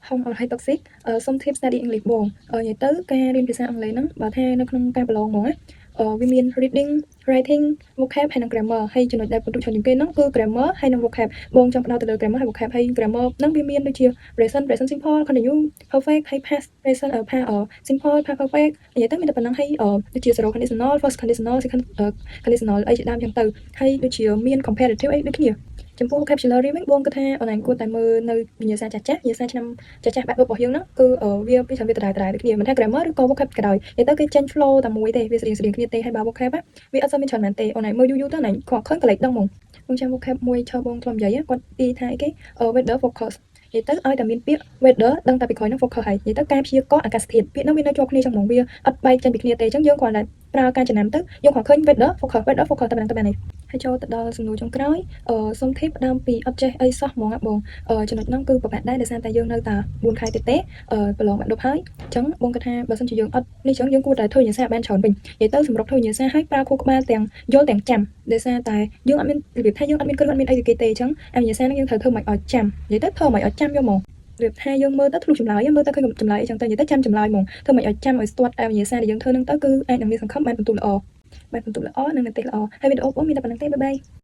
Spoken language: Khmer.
không hay toxic សុំ tips study English បងនិយាយទៅការរៀនភាសាអង់គ្លេសហ្នឹងបើថានៅក្នុងការប្រឡងហ្មងណាវាមាន reading writing vocab ហើយនិង grammar ហើយចំណុចដែលបន្ទុកច្រើនជាងគេហ្នឹងគឺ grammar ហើយនិង vocab បងចង់ផ្ដោតទៅលើ grammar ហើយ vocab ហើយ grammar ហ្នឹងវាមានដូចជា present simple continue perfect ហើយ past present past simple past perfect និយាយទៅមានតែប៉ុណ្្នឹងហើយដូចជា zero conditional first conditional second conditional អីជាដើមចឹងទៅហើយដូចជាមាន comparative អីដូចគ្នាចំពោះ vocabulary វិញបងគិតថាអូនឯងគួរតែមើលនៅវិញ្ញាសាចាស់វិញ្ញាសាឆ្នាំចាស់បែបរបស់យើងហ្នឹងគឺវាពីច្រើនវាដដែលដូចគ្នាមិនថា grammar ឬក៏ vocab ក៏ដោយនិយាយទៅគេចេញ flow តែមួយទេវាស្រៀងគ្នាទេហើយបើ vocab វាអត់សូវមានច្រើនមែនទេអូនឯងមើលយូរទៅអូនឯងខកឃើញកលេចដឹងហ្មងបងចាំ vocab មួយឈើបងធ្លាប់និយាយគាត់ទីថាអីគេ weather focus និយាយទៅឲ្យតែមានពាក្យ weather ដឹងតែពីក្រោយហ្នឹង focus ហើយនិយាយទៅការព្យាករណ៍អាកាសធាតុពាក្យហ្នឹងវានៅជាប់គ្នាចឹងហ្មងវាអត់បែកចេញពីគ្នាទេអញ្ចឹងយើងគ្រាន់តែប្រើការចំណាំទៅយើងគ្រាន់ឃើញ weather focus តែប៉ុណ្្នឹងទៅបានហើយហើយចូលទៅដល់សំណួរចុងក្រោយសុំ tip ផ្ដើមពីអត់ចេះអីសោះហ្មងបងចំណុចហ្នឹងគឺប្រហែលដែរដោយសារតែយើងនៅតែ4ខែទៀតទេប្រឡងបាក់ឌុបហើយអញ្ចឹងបងគិតថាបើសិនជាយើងអត់នេះអញ្ចឹងយើងគួរតែធ្វើវិញ្ញាសាបានច្រើនវិញនិយាយទៅសម្រាប់ធ្វើវិញ្ញាសាឲ្យប្រើខួរក្បាលទាំងយល់ទាំងចាំដោយសារតែយើងអត់មានរបៀបថាយើងអត់មានគ្រឹះអត់មានអីពីគេទេអញ្ចឹងវិញ្ញាសាហ្នឹងយើងត្រូវធ្វើមិនឲ្យចាំនិយាយទៅធ្វើមិនឲ្យចាំយកមករបៀបថាយើងមើលទៅធ្លុះចម្លើយមើលទៅឃើញចម្លើយអីចឹងទៅនិយាយទៅចាំចម្លើយហ្មងធ្វើមិនឲ្យចាំឲ្យស្ទាត់តែវិញ្ញាសាដែលយើងធ្វើហ្នឹងទៅគឺអាចនឹងមានសង្ឃឹមបានបន្ទូល្អនឹងនិទេសល្អហើយវីដេអូបងមានតែប៉ុណ្្នឹងទេបាយបាយ